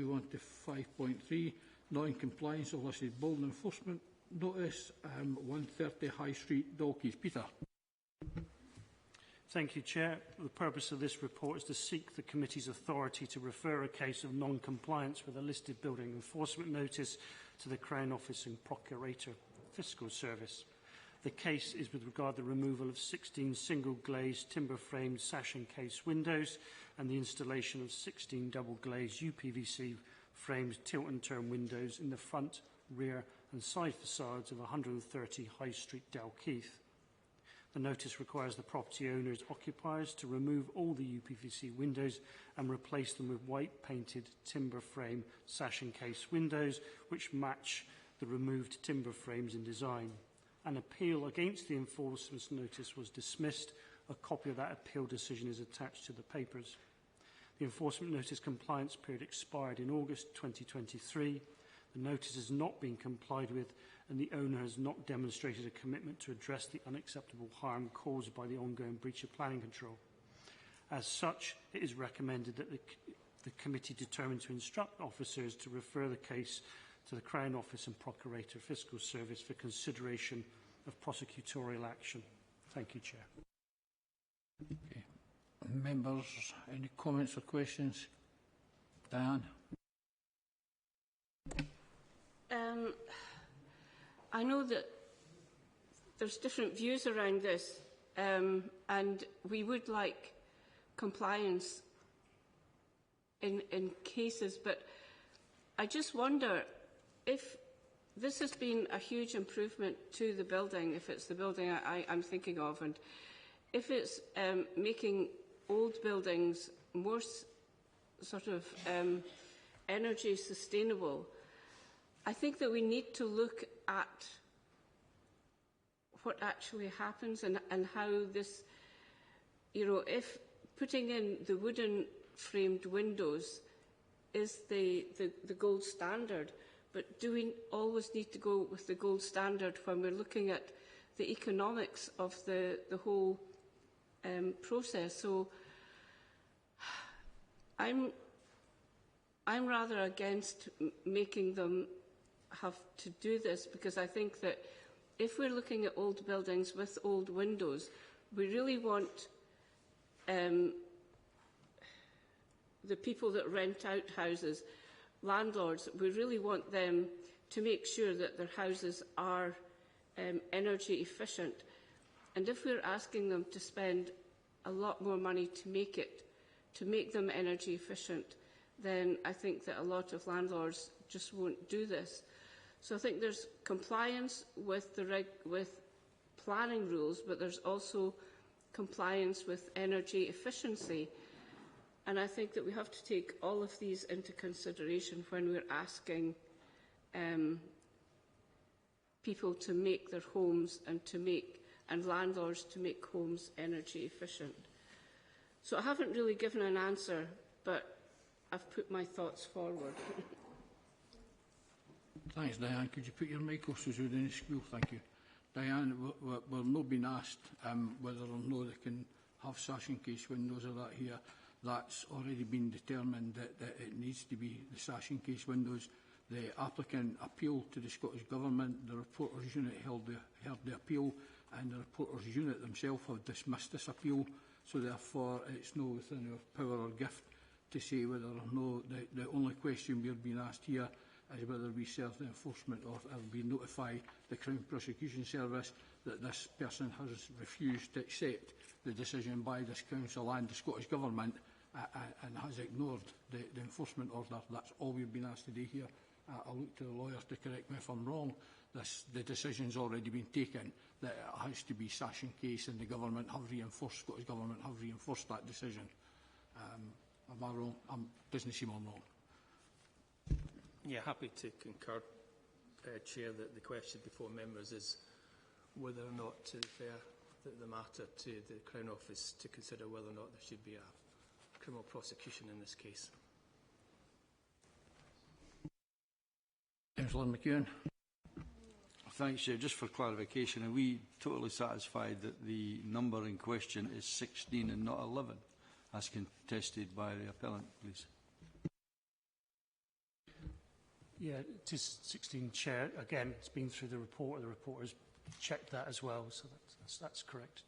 move on to 5.3, non-compliance of listed building enforcement notice, 130 High Street, Dalkeith. Peter. Thank you, Chair. The purpose of this report is to seek the committee's authority to refer a case of non-compliance with a listed building enforcement notice to the Crown Office and Procurator Fiscal Service. The case is with regard to the removal of 16 single-glazed timber-framed sash and case windows and the installation of 16 double-glazed UPVC framed tilt-and-turn windows in the front, rear and side facades of 130 High Street, Dalkeith. The notice requires the property owner's occupiers to remove all the UPVC windows and replace them with white-painted timber frame sash and case windows which match the removed timber frames in design. An appeal against the enforcement notice was dismissed. A copy of that appeal decision is attached to the papers. The enforcement notice compliance period expired in August 2023. The notice has not been complied with and the owner has not demonstrated a commitment to address the unacceptable harm caused by the ongoing breach of planning control. As such, it is recommended that the committee determine to instruct officers to refer the case to the Crown Office and Procurator Fiscal Service for consideration of prosecutorial action. Thank you, Chair. Okay. Members, any comments or questions? Diane? I know that there's different views around this, and we would like compliance in cases, but I just wonder if this has been a huge improvement to the building, if it's the building I'm thinking of, and if it's making old buildings more sort of energy sustainable, I think that we need to look at what actually happens and how this, you know, if putting in the wooden framed windows is the gold standard, but do we always need to go with the gold standard when we're looking at the economics of the whole process? So I'm rather against making them have to do this, because I think that if we're looking at old buildings with old windows, we really want the people that rent out houses, landlords, we really want them to make sure that their houses are energy efficient. And if we're asking them to spend a lot more money to make them energy efficient, then I think that a lot of landlords just won't do this. So I think there's compliance with planning rules, but there's also compliance with energy efficiency. And I think that we have to take all of these into consideration when we're asking people to make their homes and landlords to make homes energy efficient. So I haven't really given an answer, but I've put my thoughts forward. Thanks, Diane. Could you put your mic off so in the school? Thank you. Diane, we're not being asked whether or not they can have sash and case windows or that here. That's already been determined that it needs to be the sash and case windows. The applicant appealed to the Scottish Government. The reporters unit heard the appeal, and the reporters unit themselves have dismissed this appeal. So therefore, it's not within our power or gift to say whether or not the only question we're being asked here is whether we serve the enforcement or we notify the Crown Prosecution Service that this person has refused to accept the decision by this Council and the Scottish Government and has ignored the enforcement order. That's all we've been asked to do here. I'll look to the lawyers to correct me if I'm wrong. The decision's already been taken that it has to be sash and case, and the Government have reinforced, Scottish Government have reinforced that decision. Am I wrong? Doesn't seem I'm wrong. Yeah, happy to concur, Chair, that the question before members is whether or not to refer the matter to the Crown Office to consider whether or not there should be a criminal prosecution in this case. Councillor McEwen. Thanks, Chair. Just for clarification, are we totally satisfied that the number in question is 16 and not 11, as contested by the appellant, please? Yeah, it is 16, Chair. Again, it's been through the report. The report has checked that as well, so that's correct.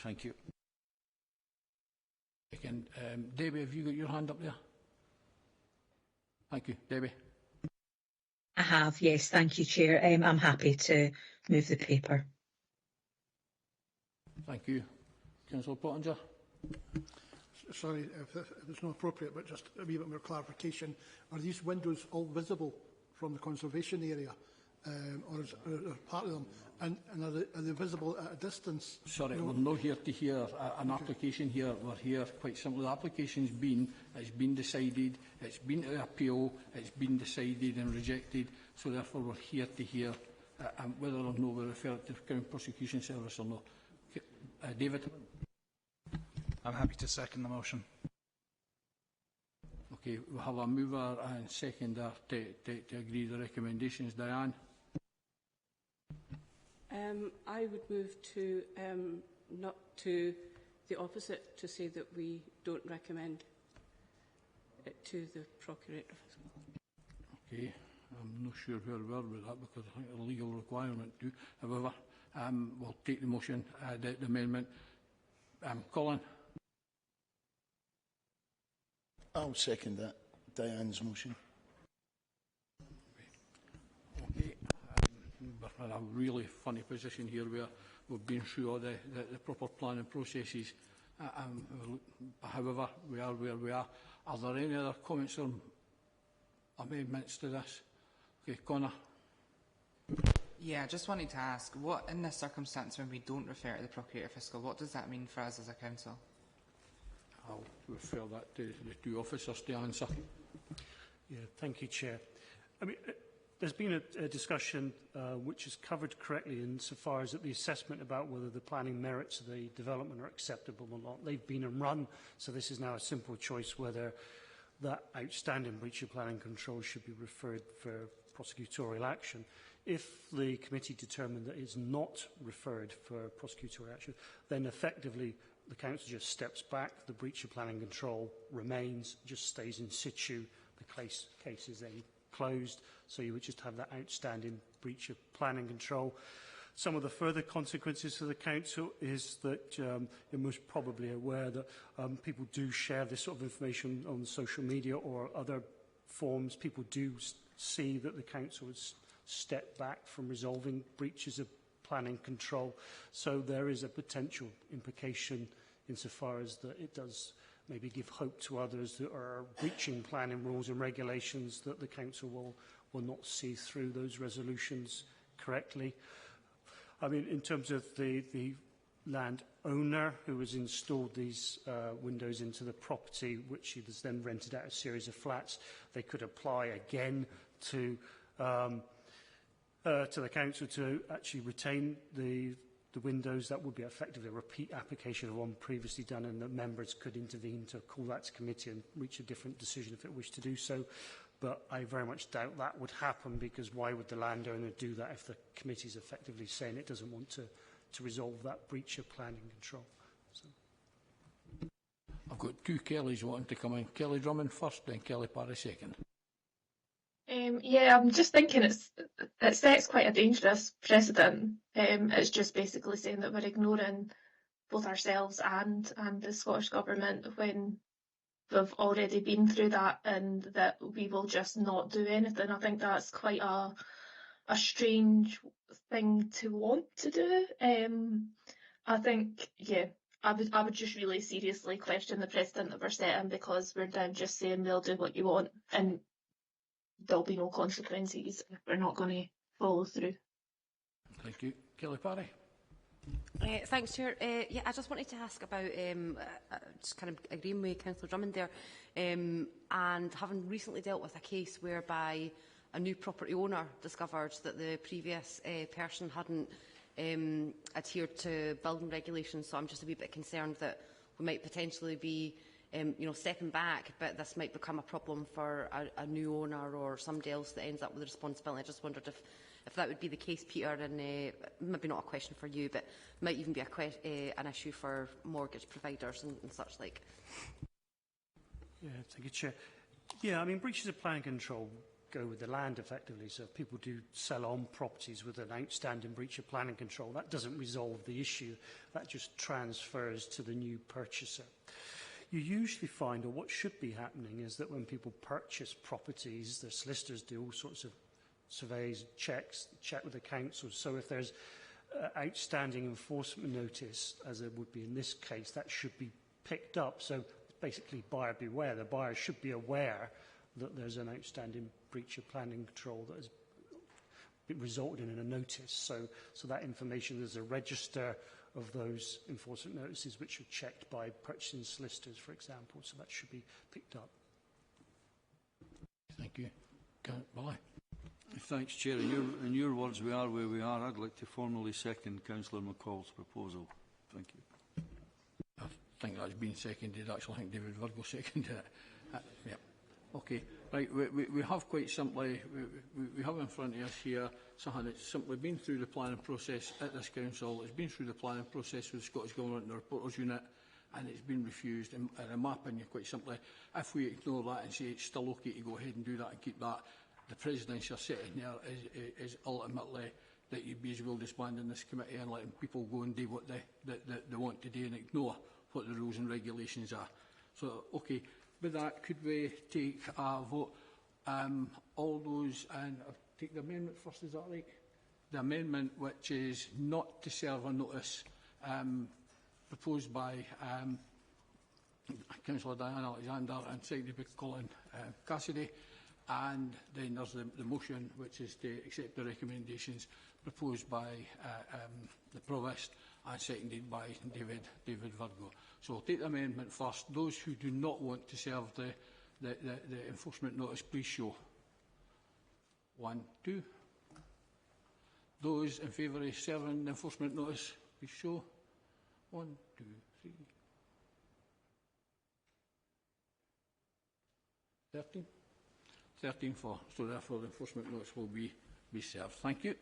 Thank you. Again, Debbie, have you got your hand up there? Thank you. Debbie. I have, yes, thank you, Chair. I'm happy to move the paper. Thank you. Councillor Pottinger. Sorry if it's not appropriate, but just a wee bit more clarification. Are these windows all visible from the conservation area, or is part of them? And are they visible at a distance? Sorry, we're not here to hear an application here. We're here quite simply. The application's it's been decided, it's been to appeal, it's been decided and rejected. So therefore we're here to hear whether or not we refer it to the Crown Prosecution Service or not. David? I'm happy to second the motion. Okay, we have a mover and seconder to agree the recommendations. Diane? I would move to not to the opposite, to say that we don't recommend it to the Procurator. Okay, I'm not sure where we are with that because I think a legal requirement to. However, we'll take the motion, the amendment. Colin? I'll second that, Diane's motion. Okay, we're in a really funny position here where we've been through all the proper planning processes. However, we are where we are. Are there any other comments or amendments to this? Okay, Connor. Yeah, I just wanted to ask, what in this circumstance when we don't refer to the Procurator Fiscal, what does that mean for us as a council? I'll refer that to the two officers to answer. Yeah, thank you, Chair. I mean, there's been a discussion which is covered correctly insofar as that the assessment about whether the planning merits of the development are acceptable or not. They've been and run, so this is now a simple choice whether that outstanding breach of planning control should be referred for prosecutorial action. If the committee determined that it's not referred for prosecutorial action, then effectively the council just steps back, the breach of planning control remains, just stays in situ, the case is then closed, so you would just have that outstanding breach of planning control. Some of the further consequences for the council is that you're most probably aware that people do share this sort of information on social media or other forms. People do see that the council has stepped back from resolving breaches of planning control. So there is a potential implication insofar as that it does maybe give hope to others that are breaching planning rules and regulations that the council will not see through those resolutions correctly. I mean, in terms of the landowner who has installed these windows into the property, which he has then rented out a series of flats, they could apply again to the council to actually retain the windows. That would be effectively a repeat application of one previously done, and the members could intervene to call that to committee and reach a different decision if it wished to do so. But I very much doubt that would happen, because why would the landowner do that if the committee is effectively saying it doesn't want to resolve that breach of planning control? So. I've got two Kellys wanting to come in. Kelly Drummond first, then Kelly Parry second. Yeah, I'm just thinking it sets quite a dangerous precedent. It's just basically saying that we're ignoring both ourselves and the Scottish Government when we've already been through that, and that we will just not do anything. I think that's quite a strange thing to want to do. I think, yeah, I would just really seriously question the precedent that we're setting, because we're now just saying we'll do what you want and there'll be no consequences if we're not going to follow through. Thank you. Kelly Parry. Thanks, Chair. Yeah, I just wanted to ask about, just kind of agreeing with Councillor Drummond there, and having recently dealt with a case whereby a new property owner discovered that the previous person hadn't adhered to building regulations. So I'm just a wee bit concerned that we might potentially be stepping back, but this might become a problem for a new owner or somebody else that ends up with the responsibility. I just wondered if that would be the case, Peter, and maybe not a question for you, but might even be an issue for mortgage providers and such like. Yeah, thank you, Chair. Yeah, I mean, breaches of plan control go with the land effectively. So if people do sell on properties with an outstanding breach of planning control, that doesn't resolve the issue. That just transfers to the new purchaser. You usually find, or what should be happening, is that when people purchase properties, the solicitors do all sorts of surveys, checks, check with the council. So if there's outstanding enforcement notice, as there would be in this case, that should be picked up. So basically, buyer beware. The buyer should be aware that there's an outstanding breach of planning control that has resulted in a notice. So that information, there's a register of those enforcement notices which are checked by purchasing solicitors, for example. So that should be picked up. Thank you. Bye. Thanks, Chair. In your words, we are where we are. I'd like to formally second Councillor McCall's proposal. Thank you. I think that's been seconded. Actually, I think David Virgo seconded it. Yeah. Okay. Right. We have quite simply, we have in front of us here something that's simply been through the planning process at this council. It's been through the planning process with the Scottish Government and the Reporters Unit, and it's been refused. And in my opinion, quite simply, if we ignore that and say it's still okay to go ahead and do that and keep that, the presidency sitting there is ultimately that you'd be as well disbanding this committee and letting people go and do what they want to do and ignore what the rules and regulations are. So, okay, with that, could we take a vote? All those, and I'll take the amendment first, is that right? The amendment which is not to serve a notice proposed by Councillor Diane Alexander and seconded by Colin Cassidy. And then there's the motion, which is to accept the recommendations proposed by the Provost and seconded by David Virgo. So I'll take the amendment first. Those who do not want to serve the enforcement notice, please show. 1, 2. Those in favour of serving the enforcement notice, please show. 1, 2, 3. 13. 13 for. So therefore the enforcement notice will be served. Thank you.